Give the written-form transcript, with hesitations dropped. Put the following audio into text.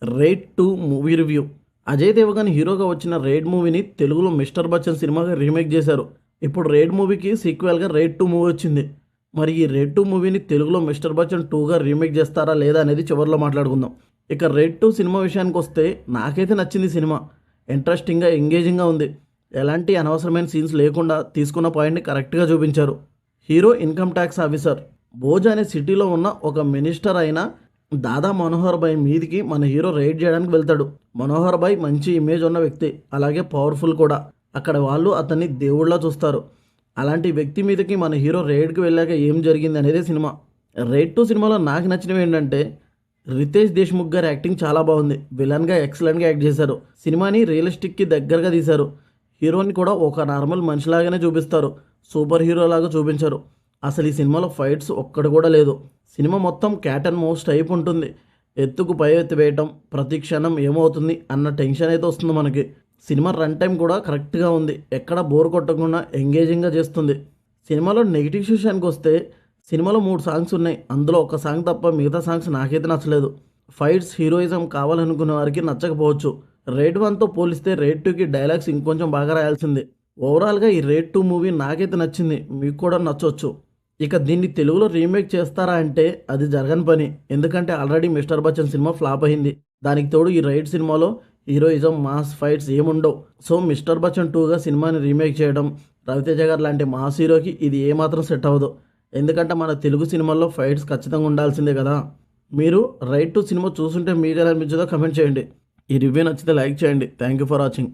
Raid 2 movie review. Ajay Devgan హీరోగా వచ్చిన raid మూవీని తెలుగులో మిస్టర్ బచ్చన్ సినిమాగా రీమేక్ చేశారు. ఇప్పుడు రేడ్ మూవీకి సీక్వెల్గా రేడ్ 2 మూవీ వచ్చింది. మరి ఈ రేడ్ 2 మూవీని తెలుగులో మిస్టర్ బచ్చన్ 2గా రీమేక్ చేస్తారా లేదా అనేది చివరిలో మాట్లాడుకుందాం. ఇక రేడ్ 2 సినిమా విషయానికి వస్తే నాకైతే నచ్చింది సినిమా. ఇంట్రెస్టింగ్గా ఎంగేజింగ్గా ఉంది. ఎలాంటి అనవసరమైన సీన్స్ లేకుండా తీసుకున్న పాయింట్ని కరెక్ట్గా చూపించారు. Hero income tax officer. Bhoj అనే సిటీలో ఉన్న ఒక మినిస్టర్ అయిన దాదా మనోహర్ భాయ్ మీదికి మన హీరో రైడ్ చేయడానికి వెళ్తాడు. మనోహర్ భాయ్ మంచి ఇమేజ్ ఉన్న వ్యక్తి, అలాగే పవర్ఫుల్ కూడా. అక్కడ వాళ్ళు అతన్ని దేవుళ్ళ చూస్తారు. అలాంటి వ్యక్తి మీదకి మన హీరో రైడ్కి వెళ్ళాక ఏం జరిగింది అనేది సినిమా. రైడ్ 2 సినిమాలో నాకు నచ్చినవి ఏంటంటే రితేష్ దేశ్ముఖ్ గారి యాక్టింగ్ చాలా బాగుంది. విలన్గా ఎక్సలెంట్గా యాక్ట్ చేశారు. సినిమాని రియలిస్టిక్కి దగ్గరగా తీశారు. హీరోని కూడా ఒక నార్మల్ మనిషిలాగానే చూపిస్తారు, సూపర్ హీరో లాగా చూపించారు. అసలు ఈ సినిమాలో ఫైట్స్ ఒక్కడు కూడా లేదు. సినిమా మొత్తం క్యాట్ అండ్ మౌస్ టైప్ ఉంటుంది. ఎత్తుకు పై ఎత్తి వేయటం, ప్రతి క్షణం ఏమవుతుంది అన్న టెన్షన్ అయితే వస్తుంది మనకి. సినిమా రన్ టైం కూడా కరెక్ట్గా ఉంది. ఎక్కడ బోర్ కొట్టకుండా ఎంగేజింగ్గా చేస్తుంది. సినిమాలో నెగిటివ్ విషయానికి వస్తే సినిమాలో 3 సాంగ్స్ ఉన్నాయి. అందులో ఒక సాంగ్ తప్ప మిగతా సాంగ్స్ నాకైతే నచ్చలేదు. ఫైట్స్, హీరోయిజం కావాలనుకునే వారికి నచ్చకపోవచ్చు. రేడ్ 1తో పోలిస్తే రేడ్ 2కి డైలాగ్స్ ఇంకొంచెం బాగా రాయాల్సింది. ఓవరాల్గా ఈ రేడ్ 2 మూవీ నాకైతే నచ్చింది, మీకు కూడా నచ్చవచ్చు. ఇక దీన్ని తెలుగులో రీమేక్ చేస్తారా అంటే అది జరగని పని. ఎందుకంటే already mister Bachchan cinema flop అయింది. దానికి తోడు ఈ రైడ్ సినిమాలో హీరోయిజం, మాస్ ఫైట్స్ ఏముండవు. సో మిస్టర్ బచ్చన్ 2గా సినిమాని రీమేక్ చేయడం రవితేజ గారు లాంటి మాస్ హీరోకి ఇది ఏమాత్రం సెట్ అవ్వదు. ఎందుకంటే మన తెలుగు సినిమాల్లో ఫైట్స్ ఖచ్చితంగా ఉండాల్సిందే కదా. మీరు రైడ్ 2 సినిమా చూస్తుంటే మీకు ఎలా అనిపించిందో కమెంట్ చేయండి. ఈ రివ్యూ నచ్చితే లైక్ చేయండి. Thank you for watching.